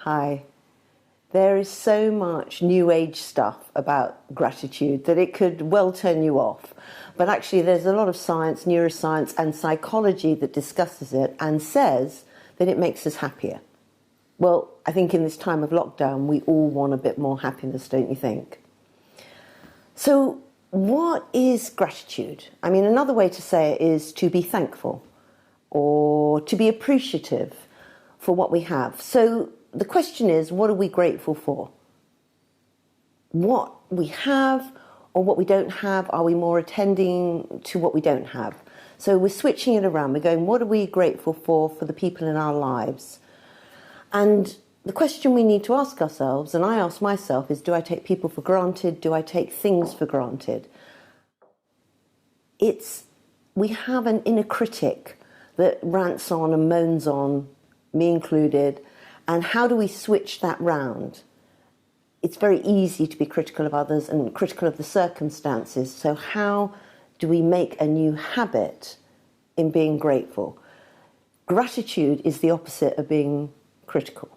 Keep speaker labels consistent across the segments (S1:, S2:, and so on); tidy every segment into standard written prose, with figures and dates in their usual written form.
S1: Hi. There is so much new age stuff about gratitude that it could well turn you off. But actually there's a lot of science, neuroscience and psychology that discusses it and says that it makes us happier. Well, I think in this time of lockdown we all want a bit more happiness, don't you think? So what is gratitude? I mean, another way to say it is to be thankful or to be appreciative for what we have. So the question is, what are we grateful for? What we have or what we don't have, are we more attending to what we don't have? So we're switching it around. We're going, what are we grateful for the people in our lives? And the question we need to ask ourselves, and I ask myself, is do I take people for granted? Do I take things for granted? We have an inner critic that rants on and moans on, me included, and how do we switch that round? It's very easy to be critical of others and critical of the circumstances, so how do we make a new habit in being grateful? Gratitude is the opposite of being critical.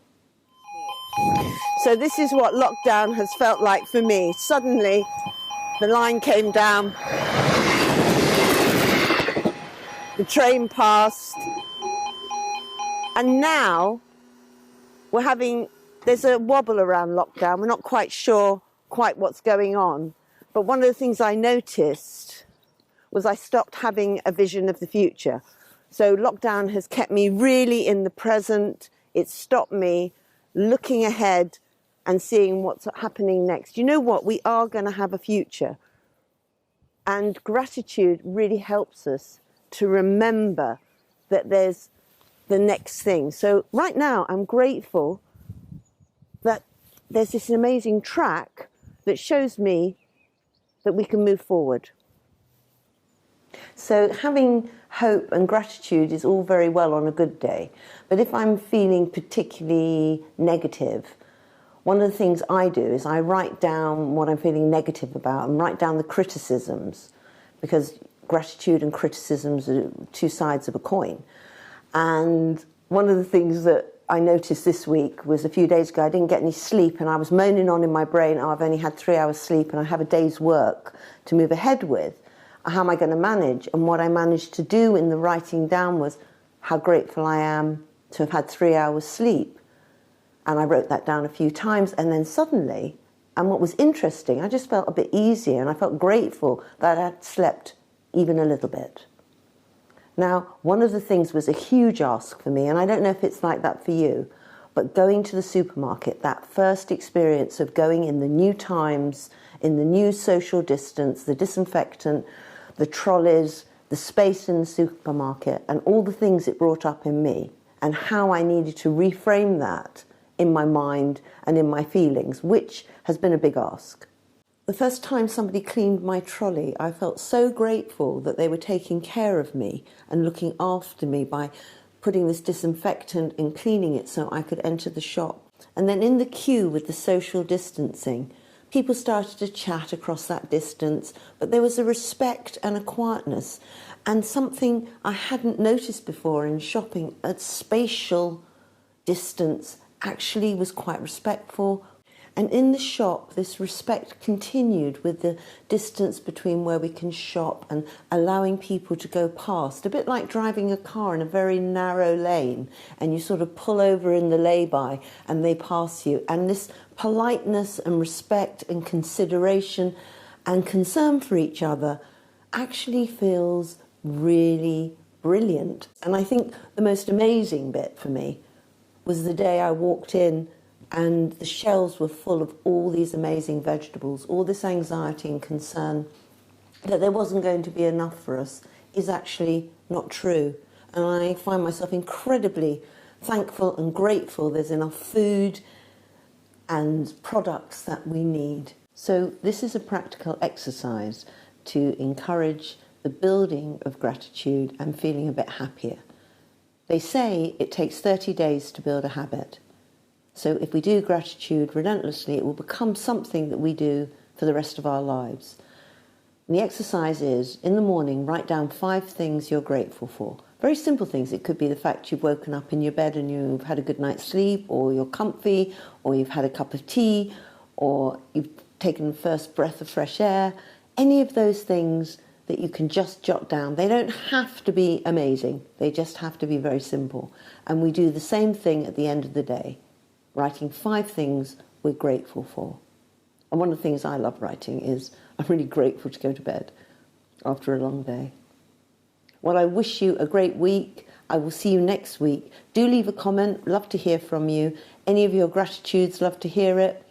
S1: So this is what lockdown has felt like for me. Suddenly, the line came down, the train passed, and now there's a wobble around lockdown. We're not quite sure quite what's going on. But one of the things I noticed was I stopped having a vision of the future. So lockdown has kept me really in the present. It's stopped me looking ahead and seeing what's happening next. You know what? We are going to have a future. And gratitude really helps us to remember that there's the next thing. So right now I'm grateful that there's this amazing track that shows me that we can move forward. So having hope and gratitude is all very well on a good day, but if I'm feeling particularly negative, one of the things I do is I write down what I'm feeling negative about and write down the criticisms, because gratitude and criticisms are two sides of a coin. And one of the things that I noticed this week was a few days ago I didn't get any sleep and I was moaning on in my brain, oh, I've only had 3 hours sleep and I have a day's work to move ahead with. How am I going to manage? And what I managed to do in the writing down was how grateful I am to have had 3 hours sleep. And I wrote that down a few times, and then suddenly, and what was interesting, I just felt a bit easier and I felt grateful that I had slept even a little bit. Now, one of the things was a huge ask for me, and I don't know if it's like that for you, but going to the supermarket, that first experience of going in the new times, in the new social distance, the disinfectant, the trolleys, the space in the supermarket, and all the things it brought up in me, and how I needed to reframe that in my mind and in my feelings, which has been a big ask. The first time somebody cleaned my trolley, I felt so grateful that they were taking care of me and looking after me by putting this disinfectant and cleaning it so I could enter the shop. And then in the queue with the social distancing, people started to chat across that distance, but there was a respect and a quietness and something I hadn't noticed before in shopping. A spatial distance actually was quite respectful. And in the shop, this respect continued with the distance between where we can shop and allowing people to go past, a bit like driving a car in a very narrow lane and you sort of pull over in the lay-by and they pass you. And this politeness and respect and consideration and concern for each other actually feels really brilliant. And I think the most amazing bit for me was the day I walked in and the shelves were full of all these amazing vegetables. All this anxiety and concern that there wasn't going to be enough for us is actually not true. And I find myself incredibly thankful and grateful there's enough food and products that we need. So this is a practical exercise to encourage the building of gratitude and feeling a bit happier. They say it takes 30 days to build a habit. So if we do gratitude relentlessly, it will become something that we do for the rest of our lives. And the exercise is, in the morning, write down 5 things you're grateful for. Very simple things. It could be the fact you've woken up in your bed and you've had a good night's sleep, or you're comfy, or you've had a cup of tea, or you've taken the first breath of fresh air. Any of those things that you can just jot down. They don't have to be amazing. They just have to be very simple. And we do the same thing at the end of the day, writing 5 things we're grateful for. And one of the things I love writing is I'm really grateful to go to bed after a long day. Well, I wish you a great week. I will see you next week. Do leave a comment. Love to hear from you. Any of your gratitudes, love to hear it.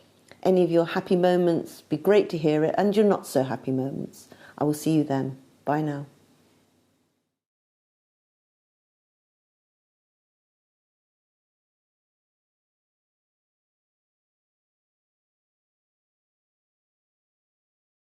S1: Any of your happy moments, be great to hear it. And your not so happy moments. I will see you then. Bye now.